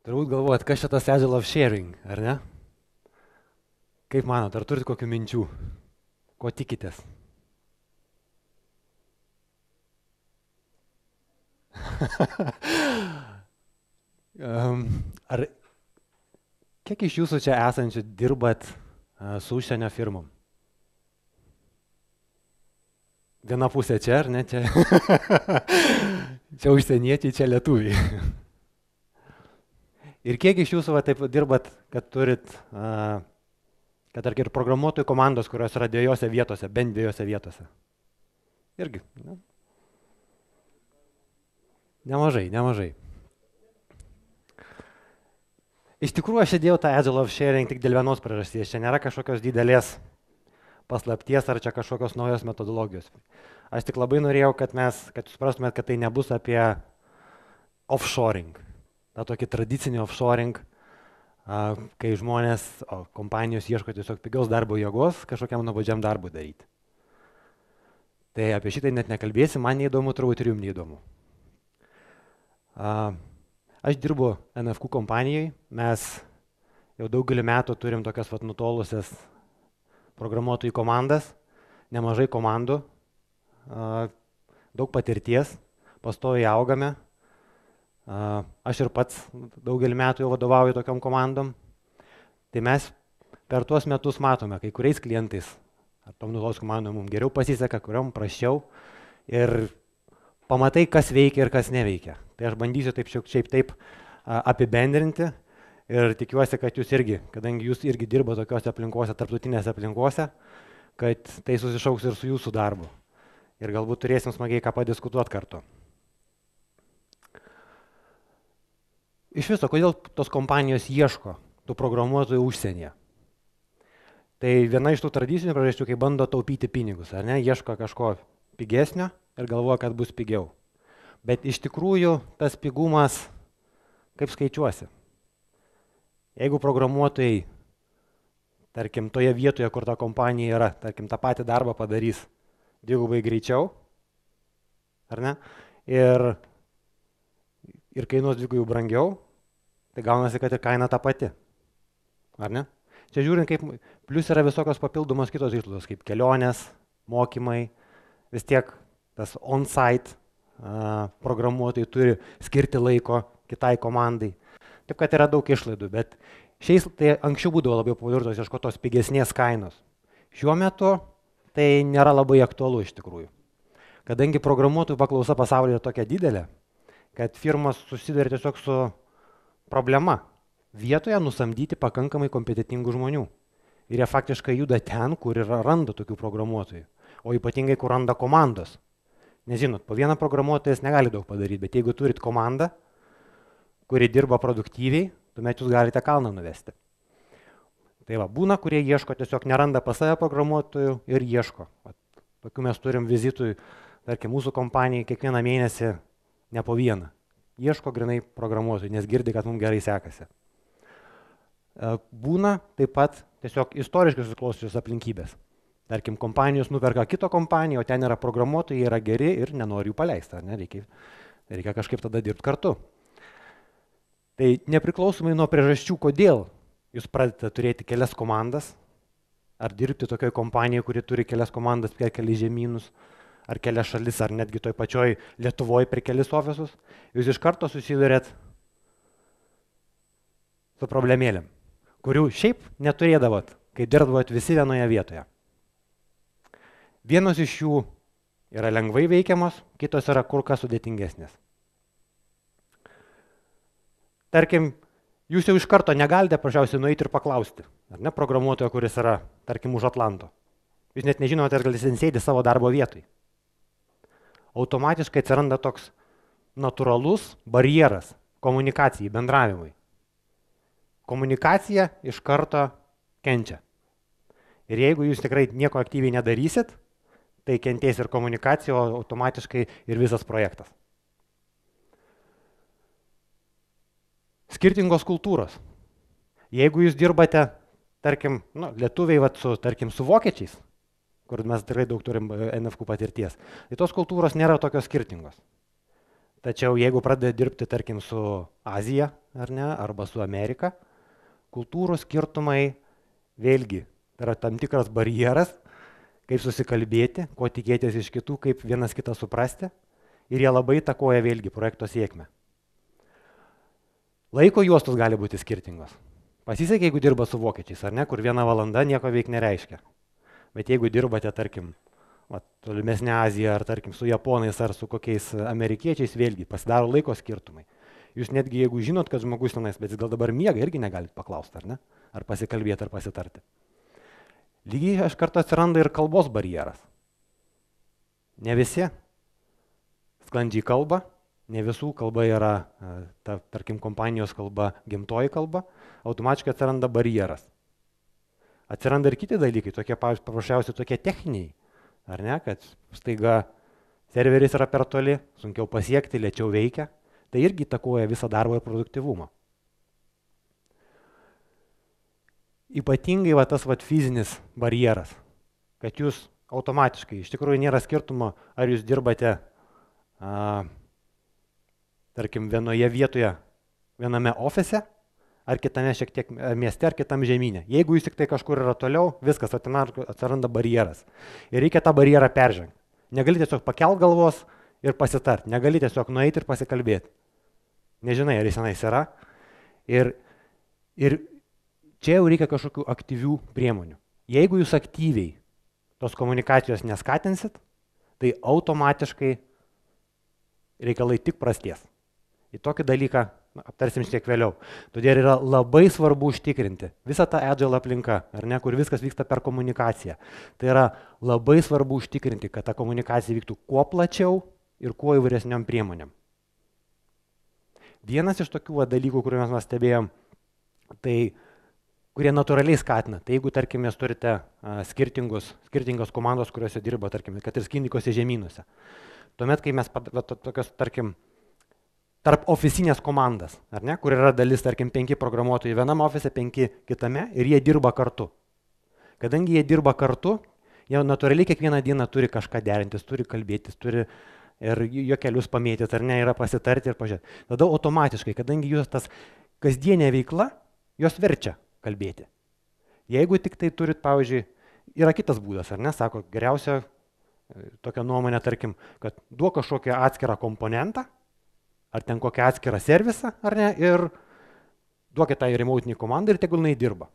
Turbūt galvojat, kas čia tas agile of sharing, ar ne? Kaip manot, ar turit kokių minčių? Ko tikitės? Ar kiek iš jūsų čia esančių dirbat su užsienio firmom? Viena pusė čia, ar ne čia? Čia užsieniečiai, čia lietuviai. Ir kiek iš jūsų taip dirbat, kad turit, kad tarkim ir programuotojų komandos, kurios yra dviejose vietose, bent dviejose vietose? Irgi. Ne? Nemažai. Iš tikrųjų, aš įdėjau tą agile of sharing tik dėl vienos priežasties. Čia nėra kažkokios didelės paslapties ar čia kažkokios naujos metodologijos. Aš tik labai norėjau, kad jūs suprastumėt, kad tai nebus apie offshoring. Ta tokį tradicinį offshoring, kai žmonės, kompanijos ieško tiesiog pigios darbo jėgos kažkokiam nuobodžiam darbui daryti. Tai apie šitai net nekalbėsim, man neįdomu, turbūt ir jums neįdomu. Aš dirbu NFQ kompanijai, mes jau daugelį metų turim tokias nutolusias programuotojų komandas, nemažai komandų, daug patirties, pastoviai augame. Aš ir pats daugelį metų jau vadovauju tokiom komandom. Tai mes per tuos metus matome, kai kuriais klientais, ar tom nutolos komandom mums geriau pasiseka, kuriom prasčiau. Ir pamatai, kas veikia ir kas neveikia. Tai aš bandysiu taip apibendrinti ir tikiuosi, kad jūs irgi, kadangi jūs irgi dirba tokiuose aplinkose, tarptautinėse aplinkose, kad tai susišauks ir su jūsų darbu. Ir galbūt turėsim smagiai ką padiskutuoti kartu. Iš viso, kodėl tos kompanijos ieško tų programuotojų užsienyje? Tai viena iš tų tradicinių priežasčių, kai bando taupyti pinigus, ar ne, ieško kažko pigesnio ir galvoja, kad bus pigiau. Bet iš tikrųjų tas pigumas, kaip skaičiuosi? Jeigu programuotojai, tarkim, toje vietoje, kur ta kompanija yra, tarkim, tą patį darbą padarys dvigubai greičiau, ar ne, ir kainuos dvigubai brangiau, tai gaunasi, kad ir kaina ta pati. Ar ne? Čia žiūrint, kaip plius yra visokios papildomos kitos išlaidos, kaip kelionės, mokymai, vis tiek tas on-site programuotojai turi skirti laiko kitai komandai. Taip, kad yra daug išlaidų, bet tai anksčiau būdavo labiau pavirtos ieškotos pigesnės kainos. Šiuo metu tai nėra labai aktualu iš tikrųjų. Kadangi programuotojų paklausa pasaulyje yra tokia didelė, kad firmos susiduria tiesiog su problema vietoje nusamdyti pakankamai kompetentingų žmonių. Ir jie faktiškai juda ten, kur randa tokių programuotojų, o ypatingai, kur randa komandos. Nes žinot, po vieną programuotojas negali daug padaryti, bet jeigu turit komandą, kuri dirba produktyviai, tuomet jūs galite kalną nuvesti. Tai va, būna, kurie ieško, tiesiog neranda pas save programuotojų ir ieško. Tokių mes turim vizitui, tarkim, mūsų kompanijai kiekvieną mėnesį ne po vieną. Ieško grinai programuotojų, nes girdi, kad mums gerai sekasi. Būna taip pat tiesiog istoriškai susiklosčiusios aplinkybės. Tarkim, kompanijos nuperka kito kompaniją, o ten yra programuotojai, yra geri ir nenori jų paleisti. Reikia kažkaip tada dirbti kartu. Tai nepriklausomai nuo priežasčių, kodėl jūs pradedate turėti kelias komandas, ar dirbti tokioje kompanijoje, kuri turi kelias komandas per kelias žemynus, ar kelias šalis, ar netgi toj pačioj Lietuvoje per kelis ofisus, jūs iš karto susidurėt su problemėlėm, kurių šiaip neturėdavot, kai dirbdavot visi vienoje vietoje. Vienos iš jų yra lengvai veikiamos, kitos yra kur kas sudėtingesnės. Tarkim, jūs jau iš karto negalite paprasčiausiai nueiti ir paklausti, ar ne, programuotojo, kuris yra, tarkim, už Atlanto. Jūs net nežinote, ar galite sėdi savo darbo vietoj. Automatiškai atsiranda toks natūralus barjeras komunikacijai, bendravimui. Komunikacija iš karto kenčia. Ir jeigu jūs tikrai nieko aktyviai nedarysit, tai kentės ir komunikacija, o automatiškai ir visas projektas. Skirtingos kultūros. Jeigu jūs dirbate, tarkim, lietuviai su vokiečiais, kur mes tikrai daug turim NFQ patirties, tai tos kultūros nėra tokios skirtingos. Tačiau jeigu pradeda dirbti, tarkim, su Azija, ar ne, arba su Amerika, kultūrų skirtumai vėlgi yra tam tikras barjeras, kaip susikalbėti, ko tikėtis iš kitų, kaip vienas kitą suprasti. Ir jie labai įtakoja vėlgi projekto sėkmę. Laiko juostos gali būti skirtingos. Pasisekė, jeigu dirba su vokiečiais, ar ne, kur 1 valanda nieko veik nereiškia. Bet jeigu dirbate, tarkim, tolimesnė Azija, ar tarkim su japonais, ar su kokiais amerikiečiais, vėlgi pasidaro laiko skirtumai. Jūs netgi jeigu žinot, kad žmogus tenais, bet jis gal dabar miega, irgi negalit paklausti, ar ne? Ar pasikalbėti, ar pasitarti. Lygiai iš karto atsiranda ir kalbos barjeras. Ne visi sklandžiai kalba, ne visų kalba yra, tarkim, kompanijos kalba, gimtoji kalba, automatiškai atsiranda barjeras. Atsiranda ir kiti dalykai, tokie paprasčiausiai tokie techniniai, ar ne, kad staiga serveris yra per toli, sunkiau pasiekti, lėčiau veikia, tai irgi įtakoja visą darbą ir produktyvumą. Ypatingai tas fizinis barjeras, kad jūs automatiškai, iš tikrųjų nėra skirtumo, ar jūs dirbate tarkim, vienoje vietoje, viename ofise, ar kitame šiek tiek mieste, ar kitam žemynė. Jeigu jūs tik tai kažkur yra toliau, viskas atsiranda barjeras. Ir reikia tą barjerą peržengti. Negali tiesiog pakelt galvos ir pasitart. Negali tiesiog nueiti ir pasikalbėti. Nežinai, ar jis tenais yra. Ir čia jau reikia kažkokių aktyvių priemonių. Jeigu jūs aktyviai tos komunikacijos neskatinsit, tai automatiškai reikalai tik prasties. Į tokį dalyką aptarsim šiek tiek vėliau. Todėl yra labai svarbu užtikrinti visą tą agile aplinką, ar ne, kur viskas vyksta per komunikaciją. Tai yra labai svarbu užtikrinti, kad ta komunikacija vyktų kuo plačiau ir kuo įvairesniom priemonėm. Vienas iš tokių dalykų, kuriuos mes stebėjom, tai kurie natūraliai skatina. Tai jeigu, tarkim, jūs turite skirtingos komandos, kuriuose dirba, tarkim, kad ir skirtingose žemynuose. Tuomet, kai mes tokios, tarkim, tarp ofisinės komandas, ar ne, kur yra dalis, tarkim, 5 programuotojai vienam ofise, 5 kitame ir jie dirba kartu. Kadangi jie dirba kartu, jie natūraliai kiekvieną dieną turi kažką derintis, turi kalbėtis, turi ir juokelius pamėtyti, ar ne, yra pasitarti ir pažiūrėti. Tada automatiškai, kadangi jūs tas kasdienė veikla, jos verčia kalbėti. Jeigu tik tai turit, pavyzdžiui, yra kitas būdas, ar ne, sako, geriausia tokia nuomonė, tarkim, kad duok kažkokią atskirą komponentą, ar ten kokią atskirą servisą, ar ne, ir duokit tą remotinį komandą ir tegul jinai dirba.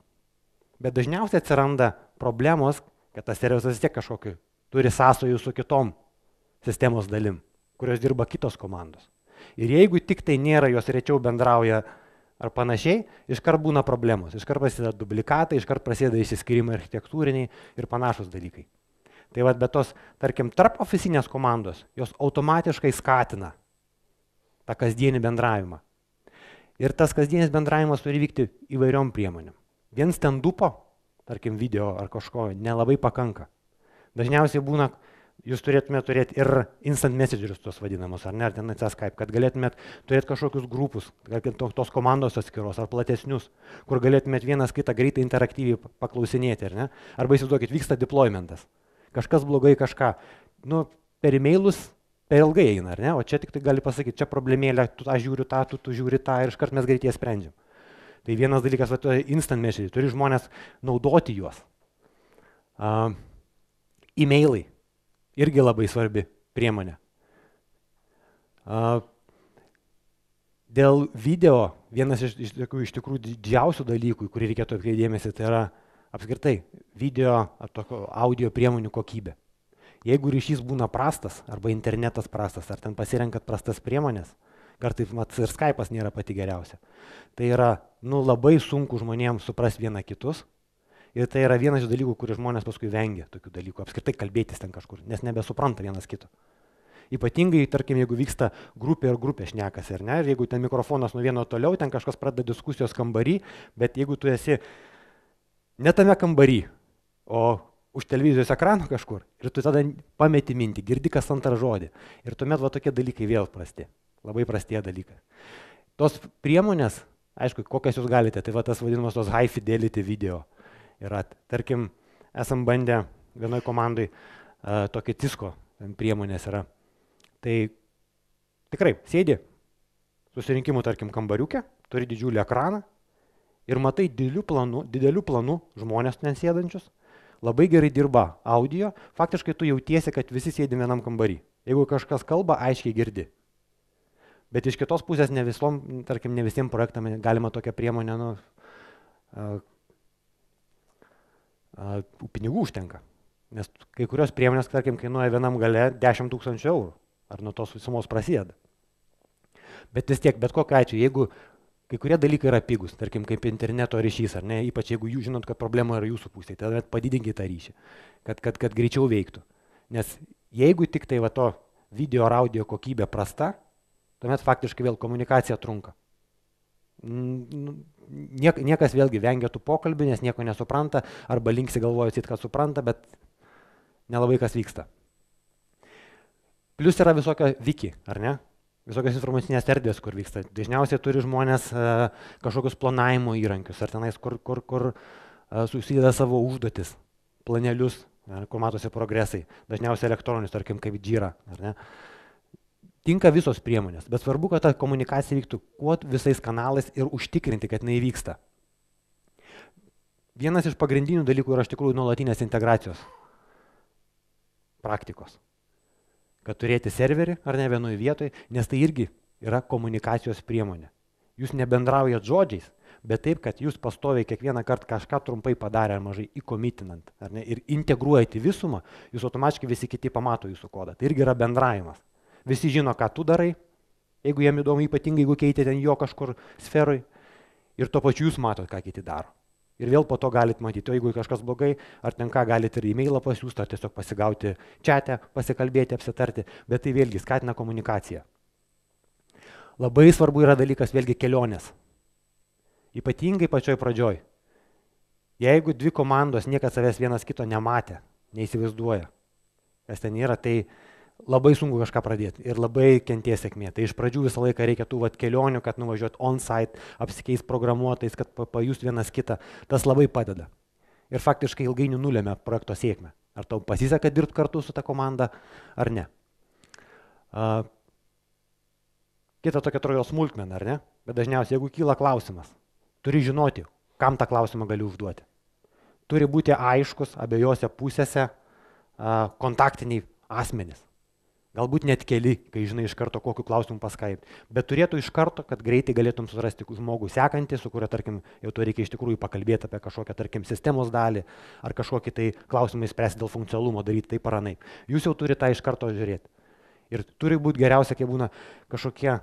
Bet dažniausiai atsiranda problemos, kad tas servisas vis tiek kažkokiu turi sąsajų su kitom sistemos dalim, kurios dirba kitos komandos. Ir jeigu tik tai nėra, jos rečiau bendrauja ar panašiai, iškart būna problemos, iškart prasideda dublikatai, iškart prasideda išsiskyrimai architektūriniai ir panašus dalykai. Tai bet tos, tarkim, tarp ofisinės komandos, jos automatiškai skatina tą kasdienį bendravimą. Ir tas kasdienis bendravimas turi vykti įvairiom priemonėm. Vien stand-upo, tarkim, video ar kažko, nelabai pakanka. Dažniausiai būna, jūs turėtumėte turėti ir instant messagerius tos vadinamus, ar ne, ar ten Skype, kad galėtumėte turėti kažkokius grupus, tos komandos atskiros ar platesnius, kur galėtumėte vienas kitą greitai interaktyviai paklausinėti, ar ne? Arba įsivaizduokit, vyksta deploymentas. Kažkas blogai kažką, per e-mailus per ilgai eina, ar ne? O čia tik tai gali pasakyti, čia problemėlė, tu tą žiūri tą, tu žiūri tą ir iškart mes greitai sprendžiam. Tai vienas dalykas, instant message, turi žmonės naudoti juos. E-mailai irgi labai svarbi priemonė. Dėl video, vienas iš tikrųjų didžiausių dalykų, kurį reikėtų atkreipti dėmesį, tai yra apskritai video ar tokio audio priemonių kokybė. Jeigu ryšys būna prastas, arba internetas prastas, ar ten pasirenkat prastas priemonės, kartais ir Skype'as nėra pati geriausia. Tai yra labai sunku žmonėms suprasti vieną kitus. Ir tai yra vienas iš dalykų, kurį žmonės paskui vengia tokių dalykų, apskritai kalbėtis ten kažkur, nes nebesupranta vienas kito. Ypatingai, tarkim, jeigu vyksta grupė ir grupė šnekasi, ar ne, ir jeigu ten mikrofonas nuo vieno toliau, ten kažkas pradeda diskusijos kambarį, bet jeigu tu esi ne tame kambarį, o už televizijos ekrano kažkur, ir tu tada pameti mintį, girdi kas antrą žodį. Ir tuomet tokie dalykai vėl prasti, labai prastie dalykai. Tos priemonės, aišku, kokias jūs galite, tai tas vadinamas tos high fidelity video. Yra, tarkim, esam bandę vienoj komandai tokį Cisco priemonės yra. Tai Tikrai, sėdi susirinkimų, tarkim, kambariuke, turi didžiulį ekraną ir matai didelių planų žmonės ten sėdančius, labai gerai dirba audio, faktiškai tu jautiesi, kad visi sėdi vienam kambarį. Jeigu kažkas kalba, aiškiai girdi. Bet iš kitos pusės ne visom, tarkim, ne visiems projektam galima tokią priemonę, pinigų užtenka. Nes kai kurios priemonės, tarkim, kainuoja vienam gale 10 000 eurų. Ar nuo tos sumos prasideda. Bet vis tiek, bet kokiu atveju, jeigu kai kurie dalykai yra pigus, tarkim, kaip interneto ryšys, ar ne, ypač jeigu jūs žinot, kad problema yra jūsų pusėje, tada padidinkite tą ryšį, kad greičiau veiktų. Nes jeigu tik tai va to video ar audio kokybė prasta, tuomet faktiškai vėl komunikacija trunka. Niekas vėlgi vengia tų pokalbių, nes nieko nesupranta, arba linksi galvoja, kad supranta, bet nelabai kas vyksta. Plius yra visokio wiki, ar ne? Visokios informacinės erdvės, kur vyksta. Dažniausiai turi žmonės kažkokius planavimo įrankius, ar tenais, kur susideda savo užduotis, planelius, kur matosi progresai. Dažniausiai elektroninius, tarkim, kaip Jira, ar ne? Tinka visos priemonės, bet svarbu, kad ta komunikacija vyktų kuo visais kanalais ir užtikrinti, kad jinai vyksta. Vienas iš pagrindinių dalykų yra iš tikrųjų nuolatinės integracijos praktikos. Kad turėti serverį ar ne vienoje vietoje, nes tai irgi yra komunikacijos priemonė. Jūs nebendraujat žodžiais, bet taip, kad jūs pastoviai kiekvieną kartą kažką trumpai padarę ar mažai įkomitinant, ar ne, ir integruojate visumą, jūs automatiškai visi kiti pamato jūsų kodą. Tai irgi yra bendravimas. Visi žino, ką tu darai, jeigu jiem įdomu, ypatingai jeigu keitė ten jo kažkur sferoj, ir tuo pačiu jūs matot, ką kiti daro. Ir vėl po to galite matyti, o jeigu kažkas blogai, ar ten ką galite ir e-mailą pasiųsti, ar tiesiog pasigauti čate, pasikalbėti, apsitarti, bet tai vėlgi skatina komunikaciją. Labai svarbu yra dalykas vėlgi kelionės. Ypatingai pačioj pradžioj. Jeigu dvi komandos niekas savęs vienas kito nematė, neįsivaizduoja, kas ten yra, tai labai sunku kažką pradėti ir labai kenties sėkmė. Tai iš pradžių visą laiką reikia tų kelionių, kad nuvažiuot on-site, apsikeis programuotais, kad pajust vienas kitą. Tas labai padeda. Ir faktiškai ilgainiui nulėmė projekto sėkmę. Ar tau pasiseka dirbti kartu su ta komanda, ar ne. Kita tokia atrodo smulkmena, ar ne? Bet dažniausiai, jeigu kyla klausimas, turi žinoti, kam tą klausimą gali užduoti. Turi būti aiškus abiejose pusėse kontaktiniai asmenys. Galbūt net keli, kai žinai iš karto, kokiu klausimu paskaipti. Bet turėtų iš karto, kad greitai galėtum surasti žmogų sekantį, su kuria, tarkim, jau to reikia iš tikrųjų pakalbėti apie kažkokią, tarkim, sistemos dalį, ar kažkokį tai klausimą įspręsti dėl funkcionalumo, daryti taip ar anaip. Jūs jau turite tą iš karto žiūrėti. Ir turi būti geriausia, kai būna kažkokie,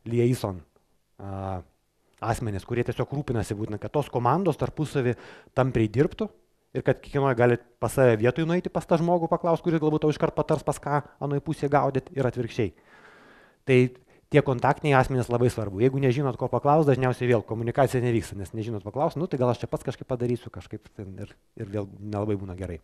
liaison asmenys, kurie tiesiog rūpinasi būtent, kad tos komandos tarpusavį tampriai dirbtų. Ir kad kiekvienoje gali pas save vietoj nueiti pas tą žmogų paklausti, kuris galbūt tau iškart patars pas ką anoje pusėje gaudyti ir atvirkščiai. Tai tie kontaktiniai asmenys labai svarbu. Jeigu nežinot, ko paklausti, dažniausiai vėl komunikacija nevyksta, nes nežinot paklausti, tai gal aš čia pats kažkaip padarysiu, kažkaip ir vėl nelabai būna gerai.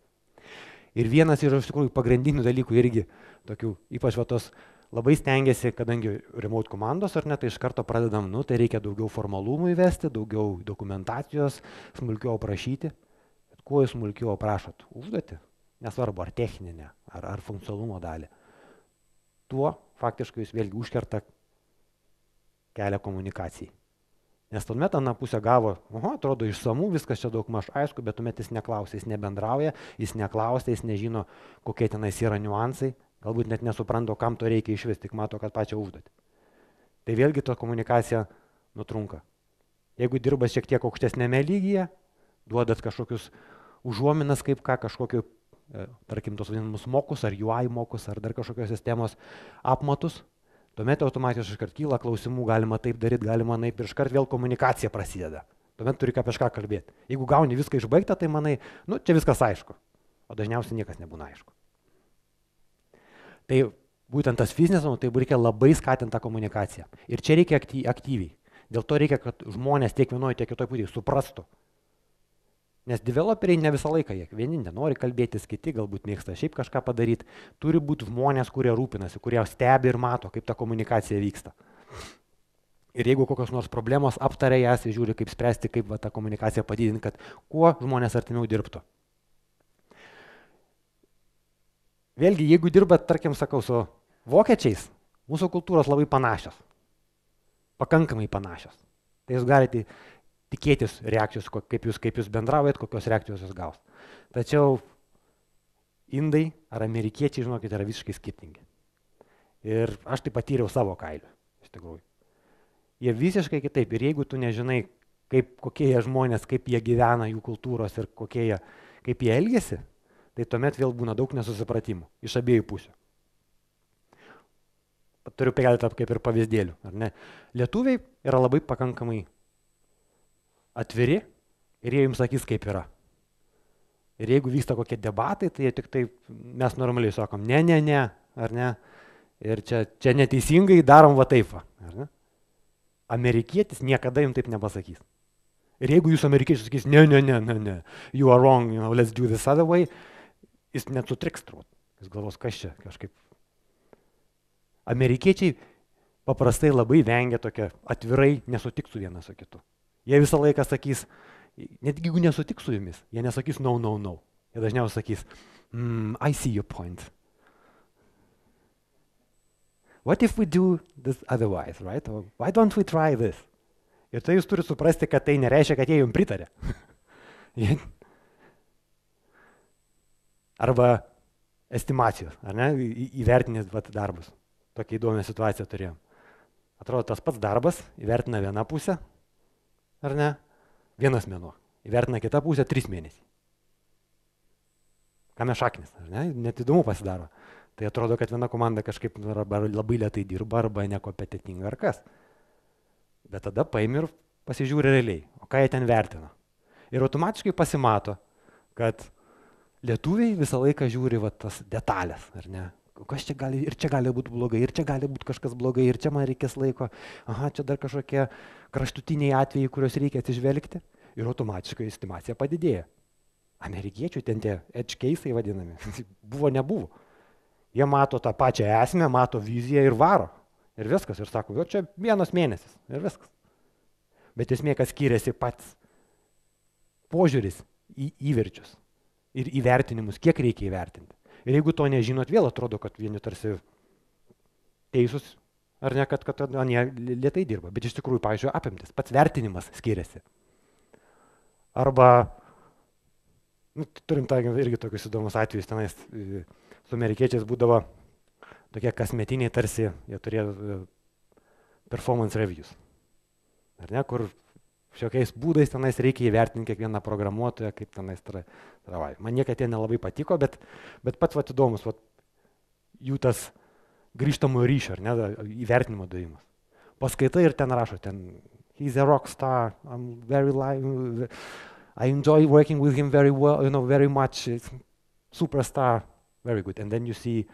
Ir vienas iš tikrųjų pagrindinių dalykų irgi tokių, ypač tos labai stengiasi, kadangi remote komandos ar ne, tai iš karto pradedam, tai reikia daugiau formalumų įvesti, daugiau dokumentacijos, smulkiau aprašyti. Kuo jūs smulkiau aprašot užduotį, nesvarbu ar techninę, ar funkcionalumo dalį, tuo faktiškai jūs vėlgi užkerta kelią komunikacijai. Nes tuomet ana pusė gavo, atrodo išsamų, viskas čia daugmaž aišku, bet tuomet jis neklausia, jis nebendrauja, jis neklausia, jis nežino, kokie tenais yra niuansai, galbūt net nesupranta, kam to reikia išvis, tik mato, kad pačią užduotį. Tai vėlgi ta komunikacija nutrunka. Jeigu dirba šiek tiek aukštesnėme lygyje, duodat kažkokius užuominas kaip ką, kažkokiu, tarkim, tos vadinamus mokus, ar UI mokus, ar dar kažkokios sistemos apmatus, tuomet automatiškai iškart kyla klausimų, galima taip daryti, galima naip, ir iškart vėl komunikacija prasideda. Tuomet turi apie kažką kalbėti. Jeigu gauni viską išbaigtą, tai manai, čia viskas aišku, o dažniausiai niekas nebūna aišku. Tai būtent tas fizinis, tai reikia labai skatinti tą komunikaciją. Ir čia reikia aktyviai. Dėl to reikia, kad žmonės tiek vienoje, tiek kitoje pusėje suprastų. Nes developeriai ne visą laiką, vieni nenori kalbėtis, kiti galbūt mėgsta šiaip kažką padaryti. Turi būti žmonės, kurie rūpinasi, kurie stebi ir mato, kaip ta komunikacija vyksta. Ir jeigu kokios nors problemos aptaria jas, žiūri, kaip spręsti, kaip tą komunikaciją padidinti, kad kuo žmonės artimiau dirbtų. Vėlgi, jeigu dirbat, tarkim, sakau, su vokiečiais mūsų kultūros labai panašios. Pakankamai panašios. Tai jūs galite tikėtis reakcijos, kaip jūs bendraujat, kokios reakcijos jūs gaus. Tačiau indai ar amerikiečiai, žinokit, yra visiškai skirtingi. Ir aš tai patyriau savo kailiu, iš tikrųjų. Jie visiškai kitaip. Ir jeigu tu nežinai, kokie jie žmonės, kaip jie gyvena, jų kultūros ir kaip jie elgiasi, tai tuomet vėl būna daug nesusipratimų iš abiejų pusių. Turiu keletą kaip ir pavyzdėlių. Ar ne? Lietuviai yra labai pakankamai atviri ir jie jums sakys, kaip yra. Ir jeigu vyksta kokie debatai, tai jie tik tai mes normaliai sakom, ne, ar ne, ir čia neteisingai darom va taip. Ar ne? Amerikietis niekada jums taip nepasakys. Ir jeigu jūs amerikiečiai sakys, ne, you are wrong, let's do this other way, jis net sutriks turbūt. Jis galvos, kas čia kažkaip. Amerikiečiai paprastai labai vengia tokia atvirai nesutiks su vienas su kitu. Jie visą laiką sakys, netgi jeigu nesutiks su jumis, jie nesakys no. Jie dažniausiai sakys, I see your point. What if we do this otherwise, right? Or why don't we try this? Ir tai jūs turite suprasti, kad tai nereiškia, kad jie jums pritarė. Arba estimacijos, ar ne, įvertinės darbus. Tokia įdomią situaciją turėjom. Atrodo, tas pats darbas įvertina vieną pusę, ar ne, vienas mėnuo. Įvertina kitą pusę 3 mėnesiai. Kame šaknis, ar ne, net įdomu pasidaro. Tai atrodo, kad viena komanda kažkaip arba labai lėtai dirba, arba nekompetentinga ar kas. Bet tada paimi ir pasižiūri realiai, o ką jie ten vertina. Ir automatiškai pasimato, kad lietuviai visą laiką žiūri va, tas detalės, ar ne. Kas čia gali, ir čia gali būti blogai, ir čia gali būti kažkas blogai, ir čia man reikės laiko. Aha, čia dar kažkokie kraštutiniai atvejai, kuriuos reikia atsižvelgti. Ir automatiškai estimacija padidėja. Amerikiečių ten tie edge case'ai vadinami. Nebuvo. Jie mato tą pačią esmę, mato viziją ir varo. Ir viskas. Ir sako, jo čia 1 mėnesis. Ir viskas. Bet esmė, kas skiriasi pats požiūris į įverčius ir įvertinimus, kiek reikia įvertinti. Ir jeigu to nežinot, vėl atrodo, kad vieni tarsi teisūs, ar ne, kad jie lėtai dirba. Bet iš tikrųjų, pavyzdžiui, apimtis, pats vertinimas skiriasi. Arba, turim irgi tokius įdomus atvejus, tenais su amerikiečiais būdavo tokie kasmetiniai tarsi, jie turėjo performance reviews. Ar ne, kur šiokiais būdais tenais reikia įvertinti kiekvieną programuotoją, kaip tenais travai. Man niekad jie nelabai patiko, bet pats įdomus, jų tas grįžtamojo ryšio, ar ne, įvertinimo davimas. Paskaitai ir ten rašo, he's a rock star, I enjoy working with him very well, very much, superstar, very good. And then you see,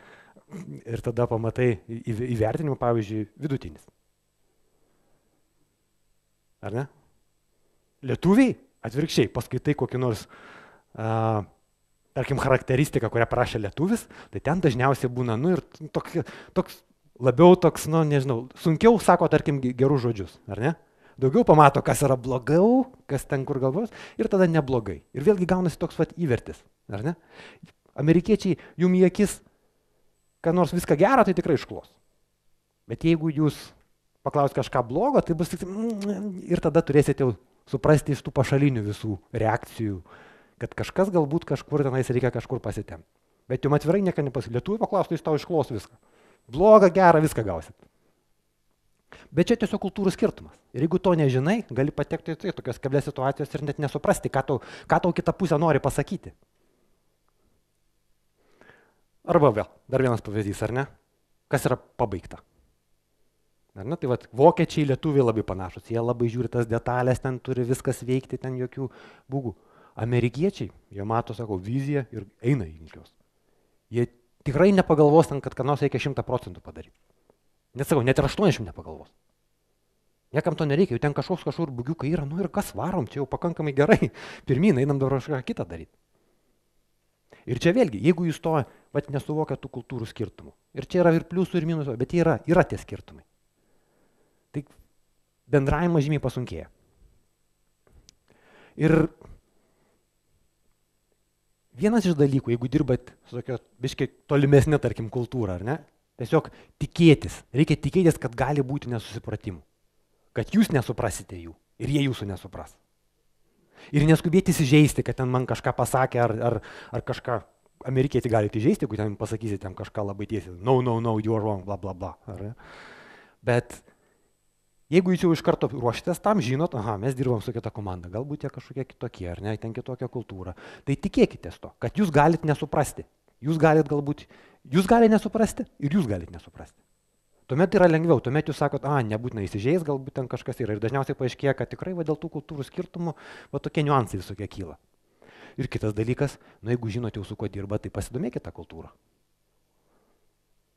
ir tada pamatai įvertinimą, pavyzdžiui, vidutinis. Ar ne? Lietuviai atvirkščiai, paskaitai kokį nors, tarkim, charakteristiką, kurią prašė lietuvis, tai ten dažniausiai būna, ir toks labiau toks, nežinau, sunkiau sako, tarkim, gerus žodžius, ar ne? Daugiau pamato, kas yra blogiau, kas ten kur galvos, ir tada neblogai. Ir vėlgi gaunasi toks įvertis, ar ne? Amerikiečiai jum į akis, kad nors viską gerą, tai tikrai išklos. Bet jeigu jūs paklaus kažką blogo, tai bus tik, ir tada turėsite jau suprasti iš tų pašalinių visų reakcijų, kad kažkas galbūt kažkur tenais reikia kažkur pasitemti. Bet jums atvirai nieko nepasakyti. Lietuvių paklaustų, jis tau išklos viską. Blogą, gerą, viską gausit. Bet čia tiesiog kultūrų skirtumas. Ir jeigu to nežinai, gali patekti į tokias keblias situacijas ir net nesuprasti, ką tau kita pusė nori pasakyti. Arba vėl, dar vienas pavyzdys, ar ne? Kas yra pabaigta? Ar ne? Tai vokiečiai, lietuviai labai panašus. Jie labai žiūri tas detalės, ten turi viskas veikti, ten jokių būgų. Amerikiečiai, jie mato, sako, viziją ir eina į juos. Jie tikrai nepagalvos ten, kad ką nors reikia 100% padaryti. Net sakau, net ir 80 nepagalvos. Niekam to nereikia, jau ten kažkur bugiukai yra, ir kas varom, čia jau pakankamai gerai. Pirmyn, einam dabar kažką kitą daryti. Ir čia vėlgi, jeigu jūs to nesuvokia tų kultūrų skirtumų, ir čia yra ir pliusų, ir minusų, bet yra tie skirtumai. Tai bendravimas žymiai pasunkėja. Ir vienas iš dalykų, jeigu dirbat su tokia biškiai tolimesnė, tarkim, kultūra, ar ne, Tiesiog tikėtis. Reikia tikėtis, kad gali būti nesusipratimų. Kad jūs nesuprasite jų ir jie jūsų nesupras. Ir neskubėti įsižeisti, kad ten man kažką pasakė ar kažką. Amerikietį galite įžeisti, jeigu ten pasakysite ten kažką labai tiesiai. No, you are wrong, bla, bla, bla. Bet jeigu jūs jau iš karto ruošitės tam, žinot, mes dirbam su kita komanda, galbūt jie kažkokie kitokie, ar ne, ten kitokia kultūra. Tai tikėkitės to, kad jūs galite nesuprasti. Jūs galite nesuprasti ir jūs galite nesuprasti. Tuomet yra lengviau, tuomet jūs sakot, nebūtina įsižeis, galbūt ten kažkas yra. Ir dažniausiai paaiškėja, kad tikrai dėl tų kultūrų skirtumų tokie niuansai visokie kyla. Ir kitas dalykas, jeigu žinote jau su kuo dirba, tai pasidomėkite tą kultūrą.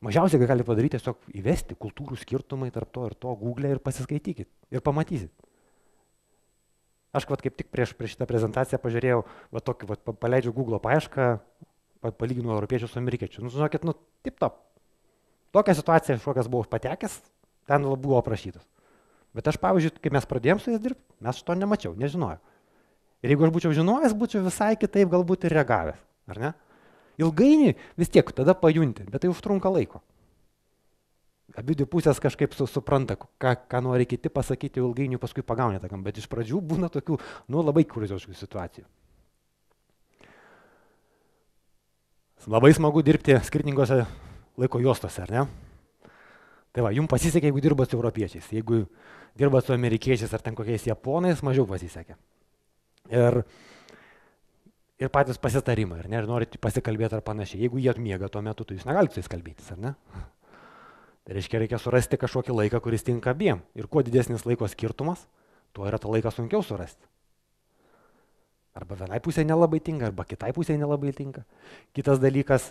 Mažiausiai, ką gali padaryti, tiesiog įvesti kultūrų skirtumai tarp to ir to, Google ir pasiskaitykit ir pamatysit. Aš kaip tik prieš šitą prezentaciją pažiūrėjau, paleidžiu Google paiešką, palyginu europiečius su amerikiečiu. Žinokit, tip top. Tokia situacija, kokias buvau patekęs, ten buvo aprašytas. Bet aš, pavyzdžiui, kai mes pradėjom su jais dirbti, mes šito nemačiau, nežinojau. Ir jeigu aš būčiau žinojęs, būčiau visai kitaip galbūt ir reagavęs, ar ne? Ilgainiui vis tiek tada pajunti, bet tai užtrunka laiko. Abi pusės kažkaip supranta, ką nori kiti pasakyti, ilgainiui paskui pagauni tą kampą, bet iš pradžių būna tokių, labai kurioziškų situacijų. Labai smagu dirbti skirtingose laiko juostose, ar ne? Tai jums pasisekė, jeigu dirbat su europiečiais, jeigu dirbat su amerikiečiais ar ten kokiais japonais, mažiau pasisekė. Ir patys pasitarimai, ar ne, ir norite pasikalbėti ar panašiai. Jeigu jie atmiega tuo metu, tai jūs negalite su jais kalbėtis, ar ne? Tai reikia surasti kažkokį laiką, kuris tinka abiem. Ir kuo didesnis laiko skirtumas, tuo yra tą laiką sunkiau surasti. Arba vienai pusėje nelabai tinka, arba kitai pusėje nelabai tinka. Kitas dalykas,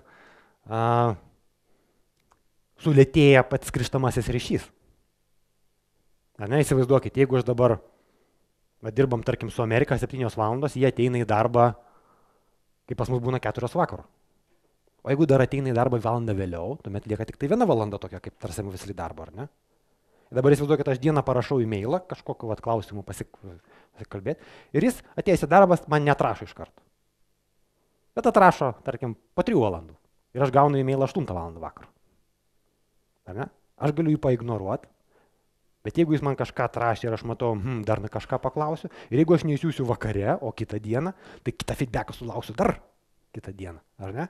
sulėtėja pats grįžtamasis ryšys. Ar ne, įsivaizduokit, jeigu aš dabar dirbam, tarkim, su Amerika 7 valandos, jie ateina į darbą, kai pas mus būna 4 vakaro. O jeigu dar ateina į darbą valandą vėliau, tuomet lieka tik tai 1 valanda tokia, kaip tarsi visli darbo, ar ne? Ir dabar įsivaizduokit, aš dieną parašau e-mailą, kažkokiu klausimu pasikalbėti, ir jis atėjęs į darbą man neatrašo iš karto. Bet atrašo, tarkim, po 3 valandų. Ir aš gaunu e-mailą 8 valandą vakaro. Ar ne? Aš galiu jį paignoruoti. Bet jeigu jis man kažką atrašė ir aš matau, dar kažką paklausiu, ir jeigu aš neįsiųsiu vakare, o kitą dieną, tai kitą feedbacką sulauksiu dar kitą dieną, ar ne?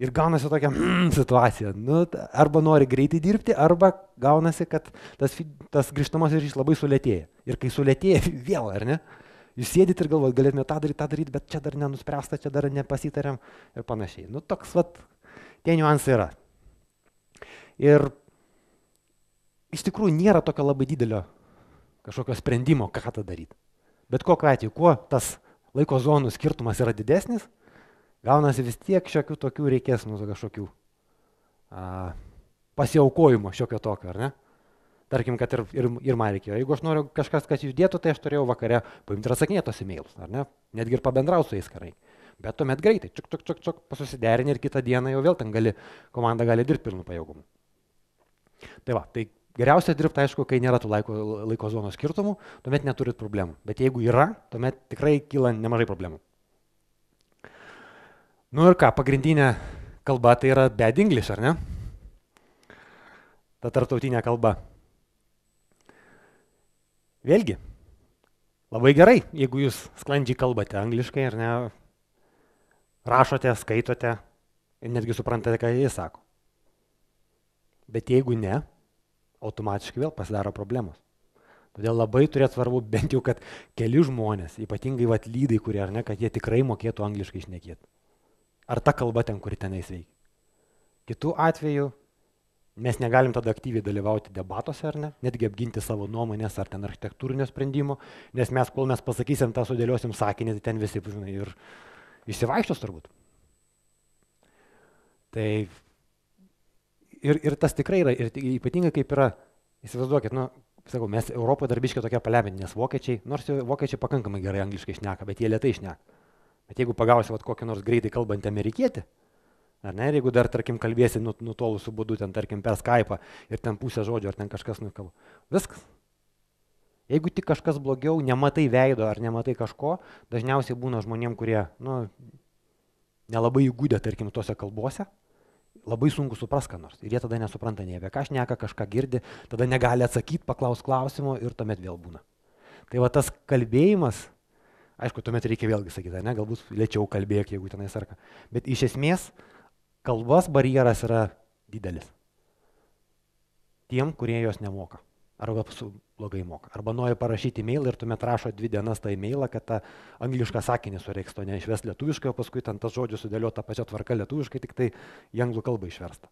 Ir gaunasi tokia situacija, arba nori greitai dirbti, arba gaunasi, kad tas grįžtamasis ryšys labai sulėtėja. Ir kai sulėtėja vėl, ar ne? Jūs sėdit ir galvojat, galėtume tą daryti, bet čia dar nenuspręsta, čia dar nepasitarėm ir panašiai. Toks, tie niuansai yra. Ir iš tikrųjų nėra tokio labai didelio kažkokio sprendimo, ką tą daryti. Bet kokiu atveju, kuo tas laiko zonų skirtumas yra didesnis, gaunasi vis tiek šiokių tokių reikės kažkokių pasiaukojimo šiokio tokio, ar ne? Tarkim, kad ir man reikėjo. Jeigu aš noriu kažkas, kas judėtų, tai aš turėjau vakare paimti ir atsakinėti tos e-mailus, ar ne? Netgi ir pabendrauti su jais karai. Bet tuomet greitai, čuk, pasusiderinti ir kitą dieną jau vėl ten komanda gali dirbti pilnu pajėgumu. Tai geriausia dirbti, aišku, kai nėra tų laiko zonos skirtumų, tuomet neturit problemų. Bet jeigu yra, tuomet tikrai kyla nemažai problemų. Ir ką, pagrindinė kalba tai yra bad English, ar ne? Ta tarptautinė kalba. Vėlgi, labai gerai, jeigu jūs sklandžiai kalbate angliškai, ar ne, rašote, skaitote ir netgi suprantate, ką jis sako. Bet jeigu ne, automatiškai vėl pasidaro problemos. Todėl labai turėtų svarbu bent jau, kad keli žmonės, ypatingai lydai, kurie, ar ne, kad jie tikrai mokėtų angliškai šnekėti. Ar ta kalba ten, kuri tenais veikia. Kitu atveju mes negalim tada aktyviai dalyvauti debatuose, ar ne, netgi apginti savo nuomonės ar ten architektūrinio sprendimo, nes kol mes pasakysim tą sudėliosim sakinį, tai ten visi ir išsivaikščios turbūt. Tai ir tas tikrai yra, ir ypatingai kaip yra, įsivaizduokit, sakau, mes Europoje dar biškai tokia palebinti, nes vokiečiai pakankamai gerai angliškai šneka, bet jie lėtai šneka. Bet jeigu pagausi kokį nors greitai kalbantį amerikietį, ar ne, ir jeigu dar, tarkim, kalbėsi nutolusiu būdu, ten, tarkim, per Skype'ą ir ten pusę žodžio, ar ten kažkas nukalba, viskas. Jeigu tik kažkas blogiau, nematai veido ar nematai kažko, dažniausiai būna žmonėm, kurie, nelabai įgūdę, tarkim, tose kalbose, labai sunku supras, ką nors. Ir jie tada nesupranta nei apie ką šneka, kažką girdi, tada negali atsakyti, paklaus klausimo ir tuomet vėl būna. Tai va tas kalbėjimas, aišku, tuomet reikia vėlgi sakyti, ne, galbūt lėčiau kalbėk, jeigu tenai sarka. Bet iš esmės kalbos barjeras yra didelis. Tiem, kurie jos nemoka. Arba blogai moka. Arba nori parašyti e-mailą ir tuomet rašo 2 dienas tą e-mailą, kad tą anglišką sakinį sureiks, to neišves lietuviškai, o paskui ten tas žodžius sudėliota pačia tvarka lietuviškai, tik tai į anglų kalbą išversta.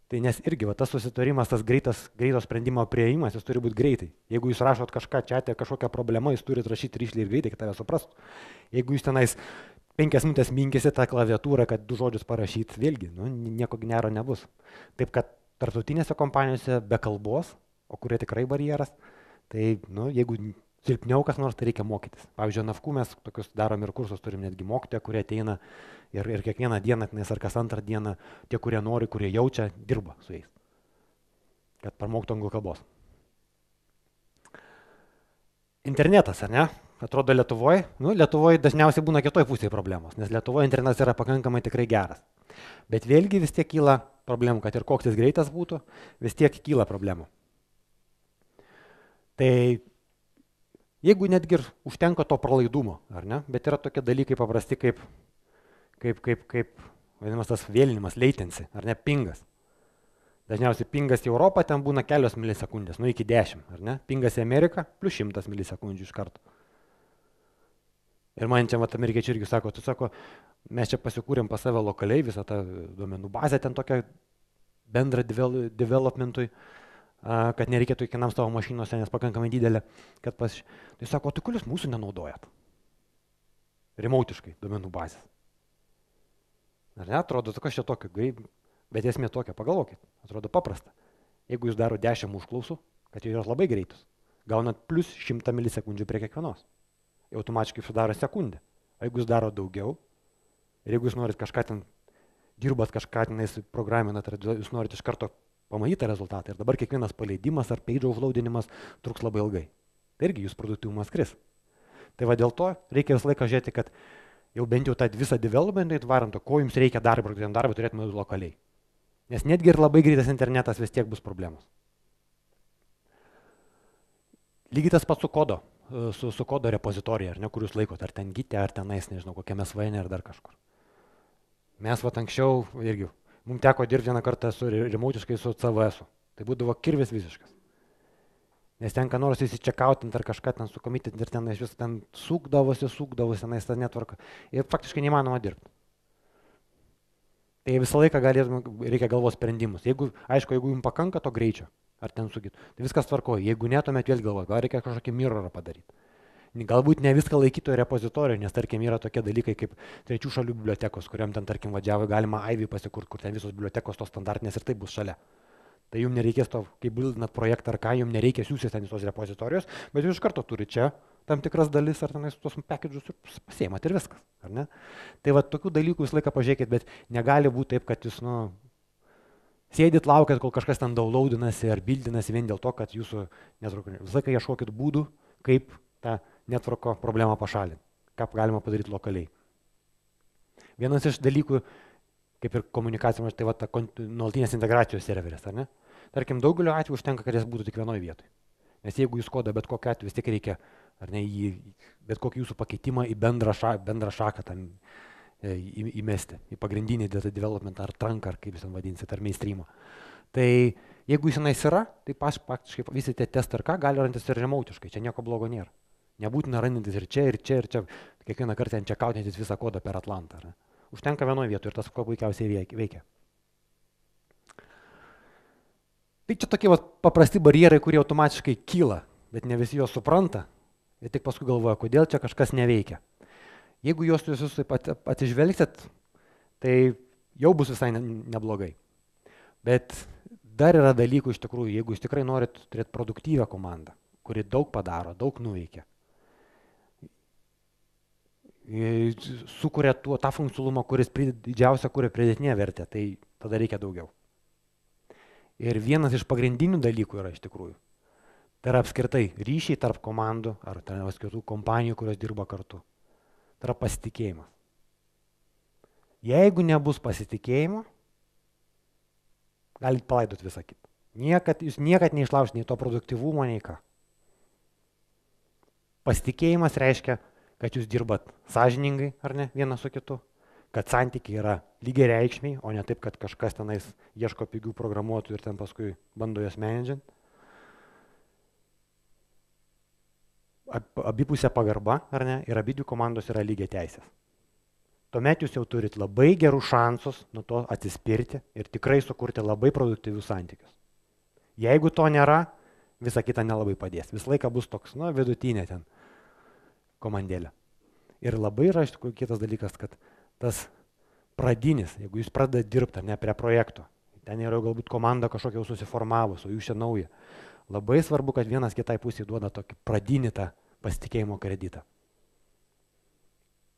Tai nes irgi va, tas susitarimas, tas greito sprendimo priėjimas, jis turi būti greitai. Jeigu jūs rašot kažką čia, kažkokią problemą, jūs turite rašyti rišliai ir greitai, kad tave suprastų. Jeigu jūs tenais 5 minutės minkėsi tą klaviatūrą, kad 2 žodžius parašyt, vėlgi, nieko gero nebus. Taip kad tarptautinėse kompanijose be kalbos, o kurie tikrai barjeras, tai jeigu silpniau kas nors, tai reikia mokytis. Pavyzdžiui, NAFKU mes tokius darom ir kursus, turim netgi mokytoją, kurie ateina ir kiekvieną dieną, ar kas antrą dieną, tie, kurie nori, kurie jaučia, dirba su jais, kad parmoktų anglų kalbos. Internetas, ar ne? Atrodo Lietuvoje, Lietuvoje dažniausiai būna kitoj pusėje problemos, nes Lietuvoje internetas yra pakankamai tikrai geras. Bet vėlgi vis tiek kyla problemų, kad ir koks jis greitas būtų, vis tiek kyla problemų. Tai jeigu netgi ir užtenka to pralaidumo, ar ne, bet yra tokie dalykai paprasti kaip vadinamas tas vėlinimas, latency, ar ne, pingas. Dažniausiai pingas į Europą ten būna kelios milisekundės, iki 10, ar ne, pingas į Ameriką plus 100 milisekundžių iš karto. Ir man čia amerikiečiai irgi sako, mes čia pasikūrėm pas save lokaliai visą tą duomenų bazę ten tokią bendrą developmentui, kad nereikėtų kiekvienam savo mašinos, nes pakankamai didelė, kad tai sako, tai kurius mūsų nenaudojat? Remotiškai duomenų bazės. Ar ne, atrodo, kas čia tokio, bet esmė tokia, pagalvokit, atrodo paprasta. Jeigu jūs daro 10 užklausų, kad jos labai greitus, gaunat plus 100 milisekundžių prie kiekvienos. Automatiškai sudaro sekundę. Jeigu jūs daro daugiau, ir jeigu jūs norit kažką ten, dirbat kažką tenais programinat, jūs norit iš karto pamatyti rezultatą ir dabar kiekvienas paleidimas ar page offloadinimas truks labai ilgai. Tai irgi jūs produktyvumas kris. Tai va dėl to reikia visą laiką žiūrėti, kad jau bent jau tą visą developmentą įtvaranto, ko jums reikia darbą turėtume lokaliai. Nes netgi ir labai greitas internetas vis tiek bus problemos. Lygiai tas pats su kodo. Su kodo repozitorija, ar ne, kur jūs laikot, ar ten gite, ar tenais, nežinau, kokiame svajane, ar dar kažkur. Mes anksčiau irgi, mums teko dirbti vieną kartą remotiškai su CVS-u. Tai būdavo kirvis visiškas. Nes ten ką nors įsičekautinti ar kažką ten sukomitinti ir ten iš vis ten sukdavosi, tenais tą netvarką. Ir faktiškai neįmanoma dirbti. Tai visą laiką reikia galvos sprendimus. Jeigu jums pakanka to greičio, ar ten sugit, tai viskas tvarkoja. Jeigu ne, tuomet vėl galvoja, gal reikia kažkokį mirrorą padaryti. Galbūt ne viską laikytų repozitorijoje, nes tarkim yra tokie dalykai kaip trečių šalių bibliotekos, kuriam ten tarkim važiavo, galima Ivy pasikurti, kur ten visos bibliotekos tos standartinės ir tai bus šalia. Tai jums nereikės to, kai bildinat projektą ar ką, jums nereikia siūsti ten visos repozitorijos, bet jūs iš karto turi čia tam tikras dalis ar tenais tos package'us ir pasiemat ir viskas, ar ne? Tai va tokių dalykų visą laiką pažiūrėkit, bet negali būti taip, kad jūs, sėdit, laukiat, kol kažkas ten downloadinasi ar bildinasi vien dėl to, kad jūsų netvarko. Visą laiką ieškokit būdų, kaip tą netvarko problemą pašalinti, ką galima padaryti lokaliai. Vienas iš dalykų, kaip ir komunikacijos, tai va ta nuolatinės integracijos serveris, ar ne? Tarkim, daugelio atveju užtenka, kad jis būtų tik vienoje vietoje. Nes jeigu jūs kodą bet kokiu atveju vis tik reikia, ar ne, bet kokį jūsų pakeitimą į bendrą šaką tam įmesti, į pagrindinį development ar trunką, ar kaip jūs ten vadinsit, ar mainstreamą. Tai jeigu jis tenais yra, tai praktiškai visi tie testai ar ką gali rantis ir remotiškai, čia nieko blogo nėra. Nebūtina randintis ir čia, ir čia, ir čia, kiekvieną kartą ten čekautintis visą kodą per Atlantą. Ar? Užtenka vienoje vietoje ir tas kuo puikiausiai veikia. Tai čia tokie paprasti barjerai, kurie automatiškai kyla, bet ne visi juos supranta ir tik paskui galvoja, kodėl čia kažkas neveikia. Jeigu juos visus atsižvelgsit, tai jau bus visai neblogai. Bet dar yra dalykų iš tikrųjų, jeigu jūs tikrai norit turėti produktyvią komandą, kuri daug padaro, daug nuveikia, sukuria tą funkcionalumą, kuris didžiausia kuria pridėtinė vertė, tai tada reikia daugiau. Ir vienas iš pagrindinių dalykų yra iš tikrųjų, tai yra apskritai ryšiai tarp komandų ar tarp kitų kompanijų, kurios dirba kartu. Tai yra pasitikėjimas. Jeigu nebus pasitikėjimo, galite palaidoti visą kitą. Jūs niekad neišlaužite nei to produktyvumo, nei ką. Pasitikėjimas reiškia, kad jūs dirbat sąžiningai, ar ne, vienas su kitu, kad santykiai yra lygiai reikšmiai, o ne taip, kad kažkas tenais ieško pigių programuotojų ir ten paskui bando juos menedžinti. Abipusė pagarba, ar ne, ir abidvi komandos yra lygiai teisės. Tuomet jūs jau turit labai gerų šansus nuo to atsispirti ir tikrai sukurti labai produktyvius santykius. Jeigu to nėra, visa kita nelabai padės. Visą laiką bus toks, vidutinė ten komandėlė. Ir labai yra iš tikrųjų kitas dalykas, kad tas pradinis, jeigu jūs pradedat dirbti, ar ne, prie projekto, ten yra galbūt komanda kažkokia jau susiformavus, o jūs čia nauja. Labai svarbu, kad vienas kitai pusėje duoda tokį pradinį tą pasitikėjimo kreditą.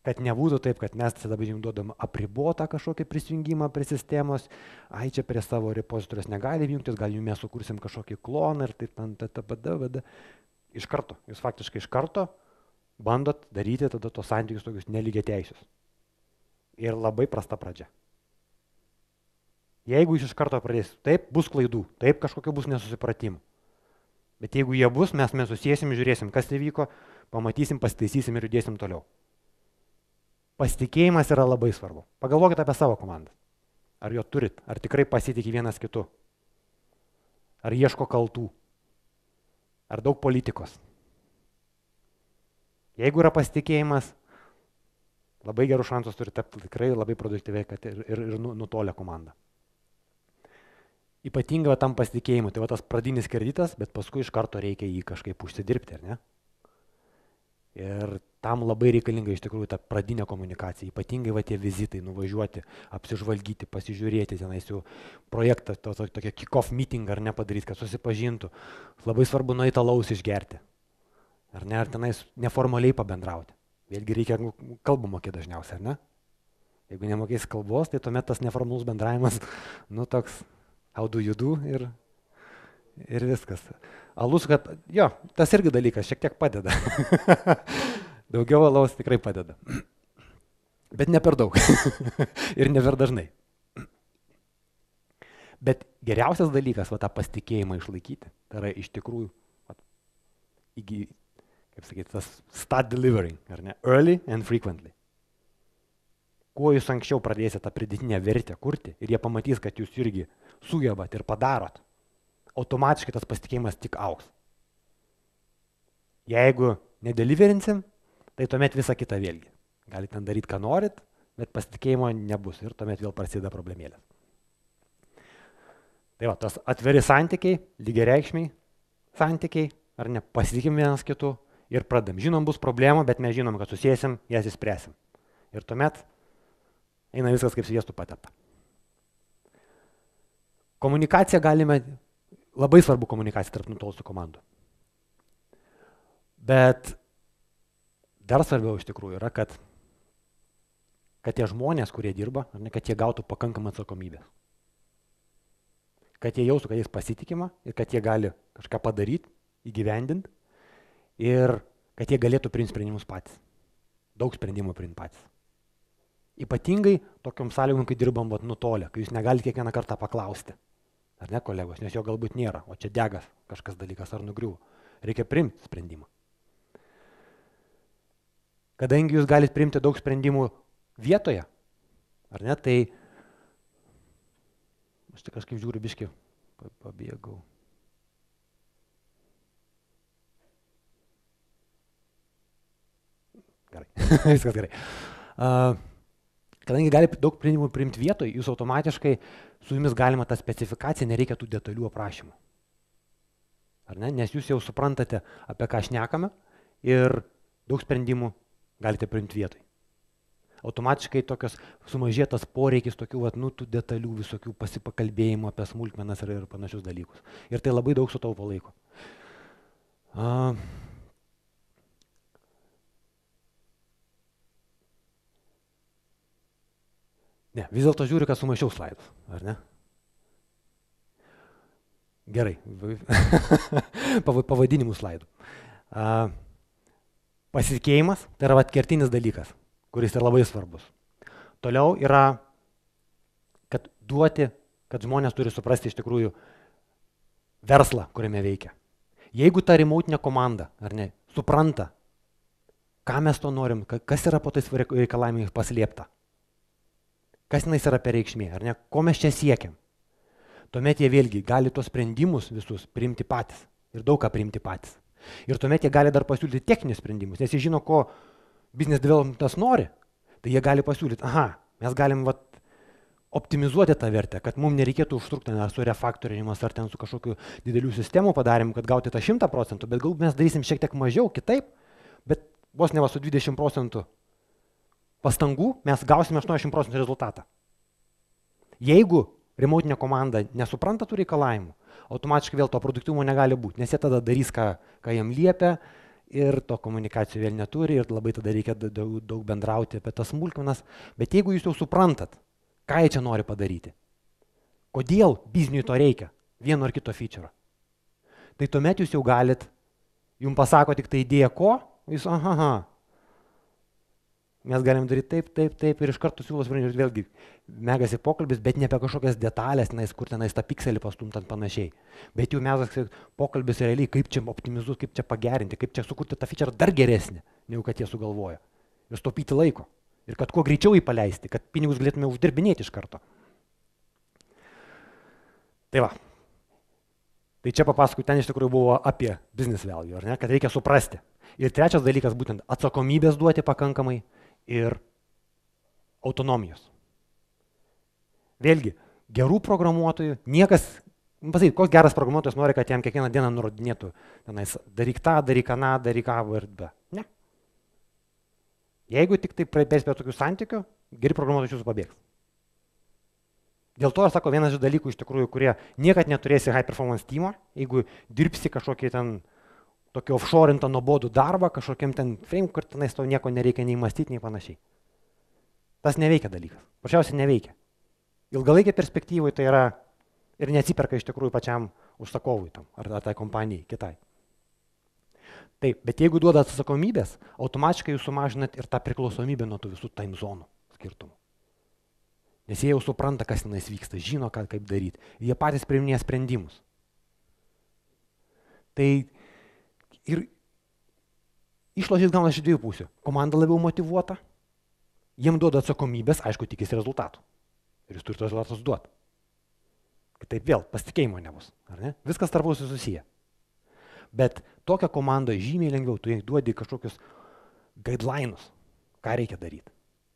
Kad nebūtų taip, kad mes dabar jums duodam apribotą kažkokį prisijungimą prie sistemos, čia prie savo repozitorius negali jungtis, gal jums mes sukursim kažkokį kloną ir taip, iš karto, jūs faktiškai iš karto bandot daryti tada tos santykius tokius nelygiai teisius. Ir labai prasta pradžia. Jeigu jūs iš karto pradėsit, taip, bus klaidų, taip, kažkokių bus nesusipratimų. Bet jeigu jie bus, mes susėsim, žiūrėsim, kas įvyko, pamatysim, pasitaisysim ir judėsim toliau. Pasitikėjimas yra labai svarbu. Pagalvokite apie savo komandą. Ar jo turit, ar tikrai pasitikė vienas kitu, ar ieško kaltų, ar daug politikos. Jeigu yra pasitikėjimas, labai gerų šansus turi tapti tikrai labai produktyviai, kad ir nutolę komandą. Ypatingai tam pasitikėjimu, tai tas pradinis kreditas, bet paskui iš karto reikia jį kažkaip užsidirbti, ar ne? Ir tam labai reikalinga iš tikrųjų ta pradinė komunikacija, ypatingai tie vizitai, nuvažiuoti, apsižvalgyti, pasižiūrėti tenais jau projektą, tokia kick-off meeting ar nepadaryti, kad susipažintų. Labai svarbu nueiti alaus išgerti, ar ne, ar tenais neformaliai pabendrauti. Vėlgi reikia kalbą mokėti dažniausiai, ar ne? Jeigu nemokės kalbos, tai tuomet tas neformalus bendravimas, toks how do you do ir viskas. Alus, kad jo, tas irgi dalykas šiek tiek padeda. Daugiau alaus tikrai padeda. Bet ne per daug. Ir ne per dažnai. Bet geriausias dalykas, tą pasitikėjimą išlaikyti, tai yra iš tikrųjų, kaip sakyti, tas start delivering, ar ne? Early and frequently. Kuo jūs anksčiau pradėsite tą pridėtinę vertę kurti ir jie pamatys, kad jūs irgi sugebat ir padarot, automatiškai tas pasitikėjimas tik augs. Jeigu nedeliverinsim, tai tuomet visą kitą vėlgi. Galite ten daryti, ką norit, bet pasitikėjimo nebus ir tuomet vėl prasideda problemėlės. Tai tas atviri santykiai, lygiareikšmiai santykiai, ar ne, pasitikim vienas kitu ir pradam. Žinom, bus problemų, bet mes žinom, kad susėsim, jas išspręsim. Ir tuomet eina viskas kaip sviestų patepta. Komunikacija galime, labai svarbu komunikacija tarp nutolusių komandų. Bet dar svarbiau iš tikrųjų yra, kad tie žmonės, kurie dirba, ar ne, kad jie gautų pakankamą atsakomybę. Kad jie jaustų, kad jais pasitikima ir kad jie gali kažką padaryti, įgyvendinti ir kad jie galėtų priimti sprendimus patys. Daug sprendimų priimti patys. Ypatingai tokiom sąlygom, kai dirbam nutolę, kai jūs negalite kiekvieną kartą paklausti. Ar ne, kolegos, nes jo galbūt nėra, o čia degas kažkas dalykas ar nugriuvo. Reikia priimti sprendimą. Kadangi jūs galite priimti daug sprendimų vietoje, ar ne, tai aš tik kažkaip žiūriu biškį, pabėgau. Gerai, viskas gerai. Kadangi gali daug sprendimų priimti vietoje, jūs automatiškai su jumis galima tą specifikaciją, nereikia tų detalių aprašymų. Ar ne? Nes jūs jau suprantate, apie ką šnekame ir daug sprendimų galite priimti vietoje. Automatiškai tokios sumažėtas poreikis tokių tų detalių visokių pasipakalbėjimų apie smulkmenas ir panašius dalykus. Ir tai labai daug sutaupo laiko. Ne, vis dėlto žiūriu, kad sumaišiau slaidus, ar ne? Gerai, pavadinimų slaidų. Pasitikėjimas, tai yra kertinis dalykas, kuris yra labai svarbus. Toliau yra, kad duoti kad žmonės turi suprasti iš tikrųjų verslą, kuriame veikia. Jeigu ta remotinė komanda, ar ne, supranta, ką mes to norim, kas yra po tais reikalavimais paslėpta, kas jinais yra per reikšmė, ar ne, ko mes čia siekiam, tuomet jie vėlgi gali tos sprendimus visus priimti patys ir daug ką priimti patys. Ir tuomet jie gali dar pasiūlyti techninius sprendimus, nes jie žino, ko business developmentas nori, tai jie gali pasiūlyti, mes galim optimizuoti tą vertę, kad mums nereikėtų užtrukti ar su refaktorinimas, ar ten su kažkokiu didelių sistemų padarymu, kad gauti tą 100%, bet galbūt mes darysim šiek tiek mažiau, kitaip, bet vos ne su 20% pastangų mes gausime 80% rezultatą. Jeigu remotinė komanda nesupranta tų reikalavimų, automatiškai vėl to produktyvumo negali būti, nes jie tada darys, ką jiem liepia, ir to komunikacijų vėl neturi, ir labai tada reikia daug bendrauti apie tas smulkmenas, bet jeigu jūs jau suprantat, ką jie čia nori padaryti, kodėl bizniui to reikia, vieno ar kito feature, tai tuomet jūs jau galit, jums pasako tik tai idėja ko, jūs mes galim daryti taip, ir iš karto siūlos sprendžius vėlgi megasi pokalbis, bet ne apie kažkokias detalės, kur tenais tą pikselį pastumtant panašiai. Bet jau megasi pokalbis realiai, kaip čia optimizuoti, kaip čia pagerinti, kaip čia sukurti tą feature dar geresnį, negu kad jie sugalvoja. Ir stopyti laiko. Ir kad kuo greičiau jį paleisti, kad pinigus galėtume uždirbinėti iš karto. Tai va. Tai čia papasakau, ten iš tikrųjų buvo apie business value, ar ne, kad reikia suprasti. Ir trečias dalykas būtent atsakomybės duoti pakankamai ir autonomijos. Vėlgi, gerų programuotojų, niekas, pasakyk, koks geras programuotojas nori, kad jam kiekvieną dieną nurodinėtų, tenais, daryk tą, daryk aną, daryk A ir B. Ne. Jeigu tik tai praeis prie tokių santykių, geri programuotojai iš jūsų pabėgs. Dėl to, aš sako, vienas iš dalykų iš tikrųjų, kurie niekad neturėsi high performance teamo, jeigu dirbsi kažkokį ten tokį offshore'intą nuobodų darbą, kažkokiam ten frame, kur tenais tau nieko nereikia nei mąstyti, nei panašiai. Tas neveikia dalykas. Paprasčiausiai neveikia. Ilgalaikė perspektyvai tai yra ir neatsiperka iš tikrųjų pačiam užsakovui tam, ar tai kompanijai kitai. Taip, bet jeigu duodat atsakomybės, automatiškai jūs sumažinat ir tą priklausomybę nuo tų visų time zonų skirtumų. Nes jie jau supranta, kas tenais vyksta, žino, kaip daryti. Jie patys priiminėja sprendimus. Tai ir išlošis gauna iš dviejų pusių. Komanda labiau motyvuota, jiem duoda atsakomybės, aišku, tikisi rezultatų. Ir jūs turite rezultatus duoti. Kitaip vėl, pasitikėjimo nebus. Ar ne? Viskas tarpusai susiję. Bet tokią komandą žymiai lengviau, tu duodi kažkokius guideline'us, ką reikia daryti.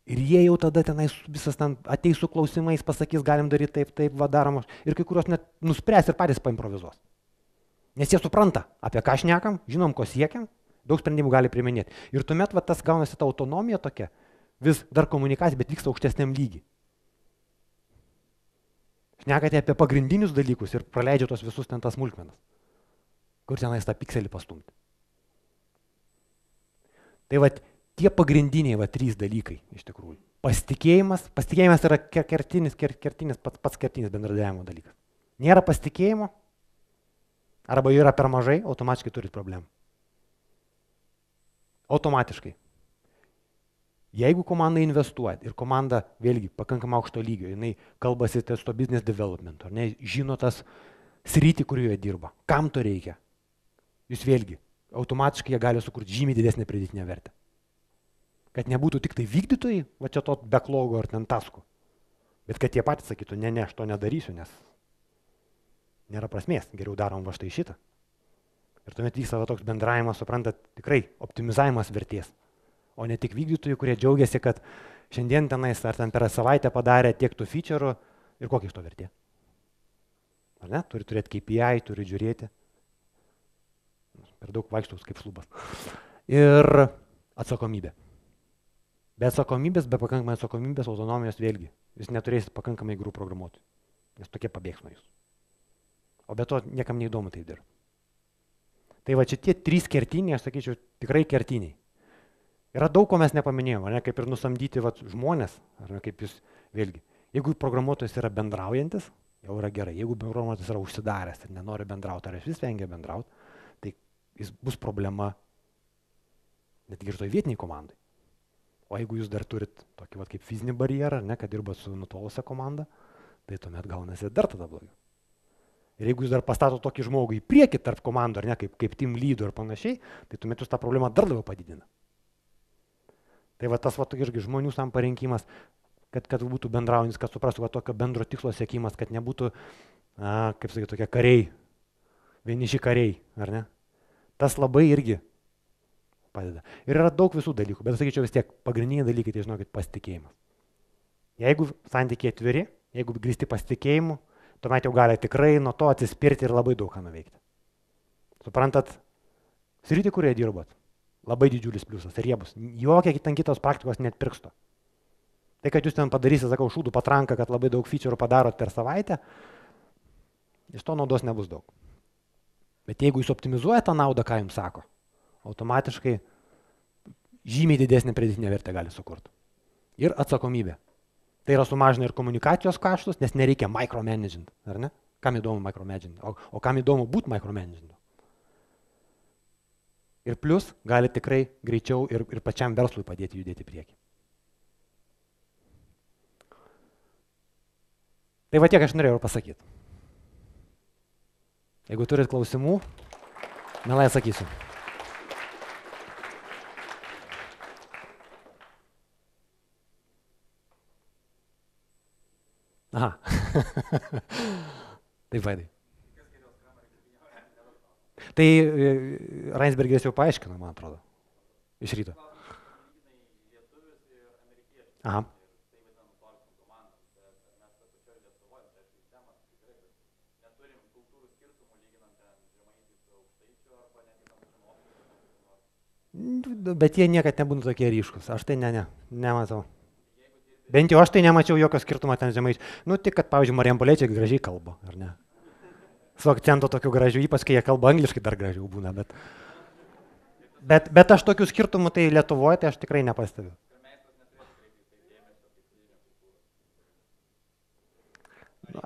Ir jie jau tada tenais visas ten ateis su klausimais, pasakys, galim daryti taip, daromos. Ir kai kurios net nuspręs ir patys paimprovizuos. Nes jie supranta, apie ką šnekam, žinom, ko siekiam, daug sprendimų gali priiminėti. Ir tuomet tas gaunasi ta autonomija tokia, vis dar komunikacija, bet vyksta aukštesniam lygiui. Šnekate apie pagrindinius dalykus ir praleidžia tos visus ten tas smulkmenas, kur tenais tą pikselį pastumti. Tai tie pagrindiniai 3 dalykai iš tikrųjų. Pasitikėjimas yra pats kertinis bendradarbiavimo dalykas. Nėra pasitikėjimo, arba yra per mažai, automatiškai turit problemų. Automatiškai. Jeigu komanda investuoja ir komanda vėlgi pakankamai aukšto lygio, jinai kalbasi su to business development, ne, žino tas sritį, kurioje dirba, kam to reikia, jūs vėlgi automatiškai jie gali sukurti žymiai didesnę pridėtinę vertę. Kad nebūtų tik tai vykdytojai, čia to backlogo ar ten taskų, bet kad jie patys sakytų, ne, aš to nedarysiu, nes nėra prasmės, geriau darom va štai šitą. Ir tuomet vyksta toks bendravimas, suprantat, tikrai optimizavimas vertės, o ne tik vykdytojų, kurie džiaugiasi, kad šiandien tenais ar ten per savaitę padarė tiek tų feature'ų ir kokia iš to vertė. Ar ne? Turi turėti KPI, turi žiūrėti. Per daug vaikštaus kaip šlubas. Ir atsakomybė. Be atsakomybės, be pakankamai atsakomybės, autonomijos vėlgi. Jūs neturėsit pakankamai gerų programuotojų, nes tokie pabėgs nuo jūsų. O be to niekam neįdomu tai dirbti. Tai va čia tie 3 kertiniai, aš sakyčiau, tikrai kertiniai. Yra daug, ko mes nepaminėjome, ne? Kaip ir nusamdyti žmonės, ar ne, kaip jūs vėlgi. Jeigu programuotojas yra bendraujantis, jau yra gerai. Jeigu programuotojas yra užsidaręs ir nenori bendrauti, ar vis vengia bendrauti, tai jis bus problema netgi ir toj vietiniai komandai. O jeigu jūs dar turit tokį kaip fizinį barjerą, ne, kad dirba su nutolusią komandą, tai tuomet gaunasi dar tada blogiau. Ir jeigu jūs dar pastato tokį žmogų į priekį tarp komandų, ar ne, kaip team leader ir panašiai, tai tuomet jūs tą problemą dar labiau padidina. Tai va tas va irgi žmonių sam parinkimas, kad būtų bendraujantis, kad suprastų, kad tokio bendro tikslo siekimas, kad nebūtų, kaip sakyti, tokie kariai, vieniši kariai, ar ne? Tas labai irgi padeda. Ir yra daug visų dalykų, bet sakyčiau vis tiek, pagrindiniai dalykai, tai žinokit, pasitikėjimas. Jeigu santykiai atviri, jeigu grįsti pasitikėjimu, tuomet jau gali tikrai nuo to atsispirti ir labai daug ką nuveikti. Suprantat, sritį, kurioje dirbat, labai didžiulis pliusas ir jie bus. Jokia ten kitos praktikos net pirksto. Tai, kad jūs ten padarysite, sakau, šūdų patranką, kad labai daug feature'ų padarot per savaitę, iš to naudos nebus daug. Bet jeigu jūs optimizuojate tą naudą, ką jums sako, automatiškai žymiai didesnė pridėtinė vertė gali sukurti. Ir atsakomybė. Tai yra sumažina ir komunikacijos kaštus, nes nereikia micromanaging, ar ne? Kam įdomu micromanaging, o kam įdomu būti micromanaging. Ir plus gali tikrai greičiau ir pačiam verslui padėti judėti į priekį. Tai va tiek aš norėjau pasakyti. Jeigu turit klausimų, mielai atsakysiu. Aha. Taip, Vaidai. Tai Reinsbergeris jau paaiškino, man atrodo, iš ryto. Aha. Bet jie niekad nebūna tokie ryškus. Aš tai nematau. Bent jau aš tai nemačiau jokio skirtumo ten žemaičių. Nu, tik, kad, pavyzdžiui, Marijampoliečiai gražiai kalba, ar ne? Su akcentu tokiu gražiu, ypač kai jie kalba angliškai dar gražiau būna, bet aš tokių skirtumų tai Lietuvoje, tai aš tikrai nepastebiu.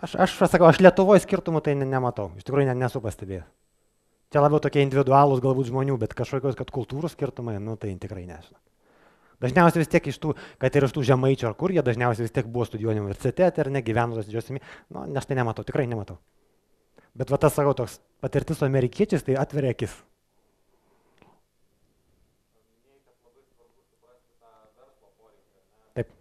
Aš sakau, aš Lietuvoje skirtumų tai nematau, iš tikrųjų nesu pastebėjęs. Čia labiau tokie individualūs galbūt žmonių, bet kažkokios, kad kultūrų skirtumai, nu tai tikrai nežinau. Dažniausiai vis tiek iš tų, kad ir iš tų žemaičių ar kur, jie dažniausiai vis tiek buvo studijuojami universitete ir negyvenusios didžiosiami, nu, aš tai nematau, tikrai nematau. Bet va tas, sakau, toks patirtis su amerikiečiais, tai atveria akis. Taip.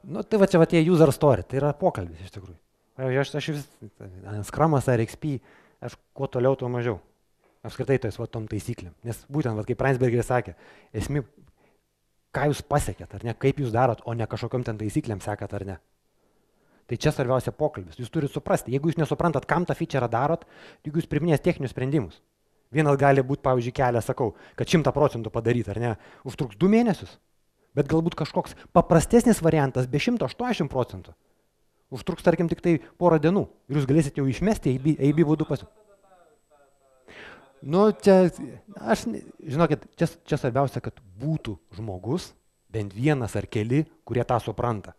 Nu, tai va čia va tie user story, tai yra pokalbis iš tikrųjų. Aš vis, Scrumas ar XP, aš kuo toliau, tuo mažiau. Apskritai tais va tom taisyklėm. Nes būtent, va, kaip Reinsbergeris sakė, esmė, ką jūs pasiekėt, ar ne, kaip jūs darot, o ne kažkokiam ten taisyklėm sekat, ar ne. Tai čia svarbiausia pokalbis. Jūs turite suprasti, jeigu jūs nesuprantat, kam tą feature darot, jeigu jūs priminės techninius sprendimus. Vienas gali būti, pavyzdžiui, kelias, sakau, kad 100% padaryti, ar ne, užtruks 2 mėnesius. Bet galbūt kažkoks paprastesnis variantas be 180%. Užtruks, tarkim, tik tai porą dienų. Ir jūs galėsite jau išmesti AB būdu Nu, čia, žinokit, čia svarbiausia, kad būtų žmogus, bent vienas ar keli, kurie tą supranta.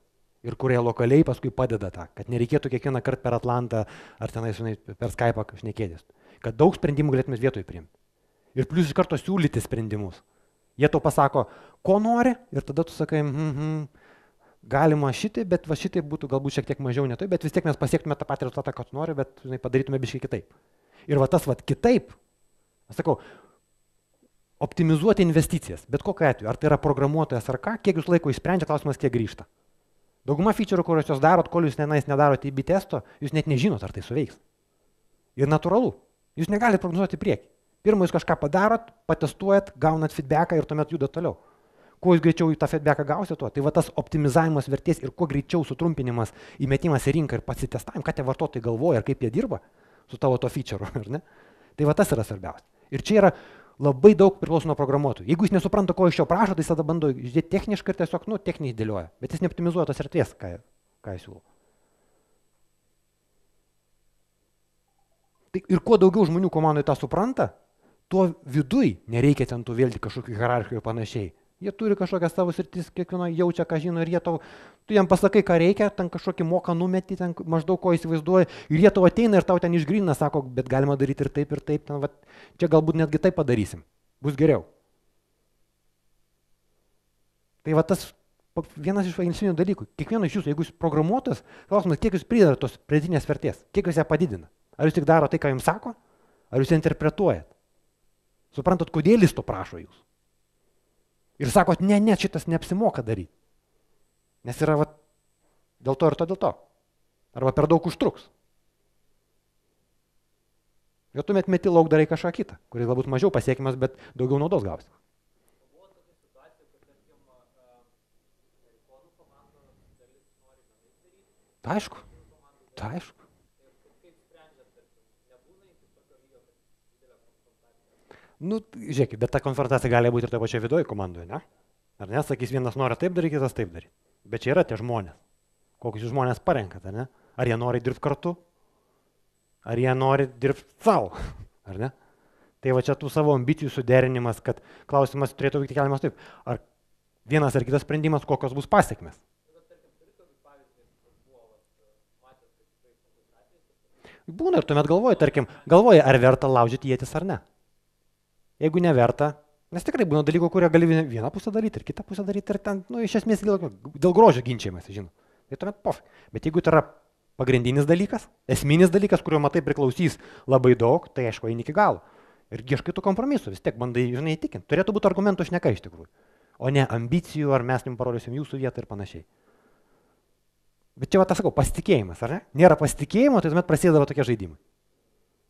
Ir kurie lokaliai paskui padeda tą. Kad nereikėtų kiekvieną kartą per Atlantą ar tenais per Skype'ą šnekėtis. Kad daug sprendimų galėtumėt vietoj priimti. Ir plius iš karto siūlyti sprendimus. Jie tau pasako, ko nori, ir tada tu sakai, galima šitai, bet va šitai būtų galbūt šiek tiek mažiau ne tai, bet vis tiek mes pasiektume tą patį rezultatą, ką tu nori, bet padarytume biškai kitaip. Ir va tas va kitaip, aš sakau, optimizuoti investicijas, bet kokiu atveju, ar tai yra programuotojas ar ką, kiek jūs laiko išsprendžia, klausimas kiek grįžta. Dauguma feature, kuriuos jūs darot, kol jūs nedarote IB testo, jūs net nežinot, ar tai suveiks. Ir natūralu, jūs negalite prognozuoti priekį. Pirmą jūs kažką padarot, patestuojat, gaunat feedbacką ir tuomet judat toliau. Kuo jūs greičiau tą feedbacką gausite, tuo. Tai va tas optimizavimas vertės ir kuo greičiau sutrumpinimas, įmetimas į rinką ir pasitestavimas, ką tie vartotojai galvoja ir kaip jie dirba su tavo to feature, ar ne? Tai va tas yra svarbiausia. Ir čia yra labai daug priklauso nuo programuotojų. Jeigu jis nesupranta, ko iš jo prašo, tai jis tada bando žiūrėti techniškai ir tiesiog, techniškai dėlioja. Bet jis neoptimizuoja tos erdvės, ką jis siūlo. Tai ir kuo daugiau žmonių komandai tą supranta, tuo viduj nereikia ten tų vėlgi kažkokių hierarchijų ir panašiai. Jie turi kažkokią savo sritis, kiekvieno jaučia, ką žino ir tu jam pasakai, ką reikia, ten kažkokį moką numeti, ten maždaug ko įsivaizduoji ir jie tau ateina ir tau ten išgrina, sako, bet galima daryti ir taip, ten, va, čia galbūt netgi taip padarysim, bus geriau. Tai va tas vienas iš esminių dalykų. Kiekvienas iš jūsų, jeigu jūs programuotojas, klausimas, kiek jūs pridedat tos pridėtinės vertės, kiek jūs ją padidina. Ar jūs tik daro tai, ką jums sako, ar jūs interpretuojat. Suprantat, kodėl jis to prašo jūs. Ir sakot, ne, šitas neapsimoka daryti. Nes yra va, dėl to. Arba per daug užtruks. Ir tuomet meti lauk darai kažką kitą, kuris galbūt mažiau pasiekimas, bet daugiau naudos gausi. Aišku. Nu, žiūrėkit, bet ta konfrontacija gali būti ir toje pačioje viduje komandoje, ne? Ar ne, sakys, vienas nori taip daryti, kitas taip daryti. Bet čia yra tie žmonės. Kokius jūs žmonės parenkat, ar ne? Ar jie nori dirbti kartu? Ar jie nori dirbti savo, ar ne? Tai va čia tų savo ambicijų suderinimas, kad klausimas turėtų būti keliamas taip. Ar vienas ar kitas sprendimas, kokios bus pasiekmes? Būna ir tuomet galvoji, ar verta laužyti ietis ar ne. Jeigu neverta, nes tikrai būna dalykų, kurie gali vieną pusę daryti ir kitą pusę daryti ir ten, nu, iš esmės dėl grožio ginčiamas, žinot. Tai tuomet pof. Bet jeigu tai yra pagrindinis dalykas, esminis dalykas, kurio matai priklausys labai daug, tai aišku, eini iki galo. Ir ieškai tų kompromisų, vis tiek bandai, žinai, įtikinti. Turėtų būti argumentų šneka iš tikrųjų. O ne ambicijų, ar mes jums parodysim jūsų vietą ir panašiai. Bet čia va tas sakau, pasitikėjimas, ar ne? Nėra pasitikėjimo, tai tuomet prasideda tokie žaidimai.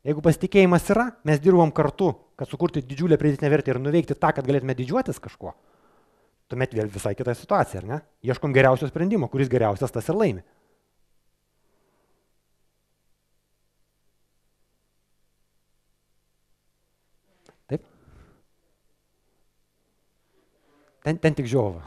Jeigu pasitikėjimas yra, mes dirbam kartu, kad sukurti didžiulę pridėtinę vertę ir nuveikti tą, kad galėtume didžiuotis kažkuo, tuomet vėl visai kita situacija, ar ne? Ieškom geriausio sprendimo, kuris geriausias, tas ir laimi. Taip? Ten tik žiova.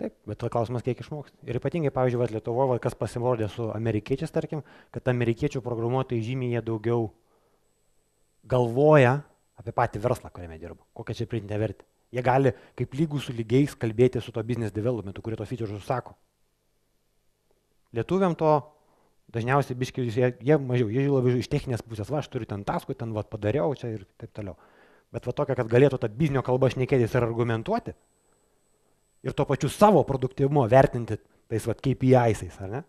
Taip, bet to klausimas kiek išmoksti. Ir ypatingai, pavyzdžiui, Lietuvoje, kas pasirodė su amerikiečiais, tarkim, kad amerikiečių programuotojai žymiai jie daugiau galvoja apie patį verslą, kuriame dirba, kokią čia pridėtinę vertę. Jie gali kaip lygų su lygiais kalbėti su to business developmentu, kurie to feature užsako. Lietuviam to dažniausiai biškiai, jie mažiau, jie labiau iš techninės pusės, va, aš turiu ten taskų, ten va, padariau čia ir taip toliau. Bet va tokia, kad galėtų tą biznio kalbą šnekėtis ir argumentuoti ir tuo pačiu savo produktyvumo vertinti tais va KPI-ais, ar ne?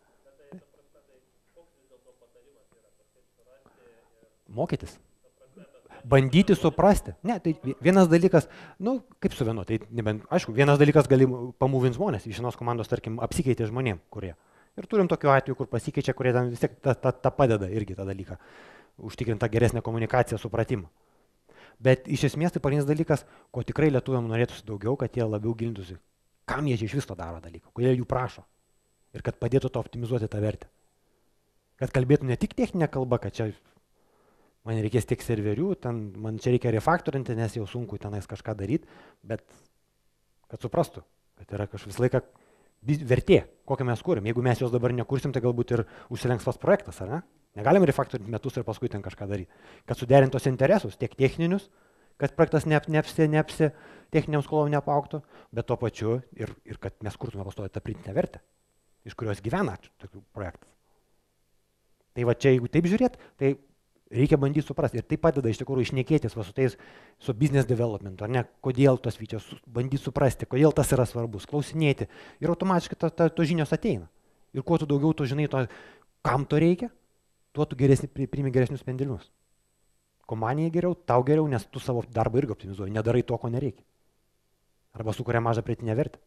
Mokytis. Bandyti suprasti. Ne, tai vienas dalykas, nu, kaip suvienoti, tai nebent, aišku, vienas dalykas gali pamūvinti žmonės, iš vienos komandos, tarkim, apsikeitė žmonėm, kurie. Ir turim tokių atvejų, kur pasikeičia, kurie ten vis tiek ta padeda irgi tą dalyką, užtikrinta geresnę komunikaciją, supratimą. Bet iš esmės tai pagrindinis dalykas, ko tikrai lietuviam norėtųsi daugiau, kad jie labiau gilintųsi, kam jie čia iš viso daro dalyką, kodėl jų prašo ir kad padėtų to optimizuoti tą vertę. Kad kalbėtų ne tik techninė kalba, kad čia man reikės tiek serverių, ten man čia reikia refaktorinti, nes jau sunku tenais kažką daryti, bet kad suprastų, kad yra kažkas visą laiką vertė, kokią mes kūrėm. Jeigu mes jos dabar nekursim, tai galbūt ir užsilenks tas projektas, ar ne? Negalim refaktorinti metus ir paskui ten kažką daryti. Kad suderintos interesus, tiek techninius, kad projektas neapsi techniniam skolom neapaugtų, bet tuo pačiu ir kad mes kurtume pastovi tą pridėtinę vertę, iš kurios gyvena tokių projektas. Tai va čia, jeigu taip žiūrėt, tai reikia bandyti suprasti ir tai padeda iš tikrųjų išnekėtis va su tais, su business development, ar ne, kodėl tos features, bandyti suprasti, kodėl tas yra svarbus, klausinėti ir automatiškai tos žinios ateina. Ir kuo tu daugiau tu žinai, kam to reikia, tuo tu priimi geresnius sprendimus. Komandai geriau, tau geriau, nes tu savo darbą irgi optimizuoji, nedarai to, ko nereikia. Arba sukuria mažą pridėtinę vertę.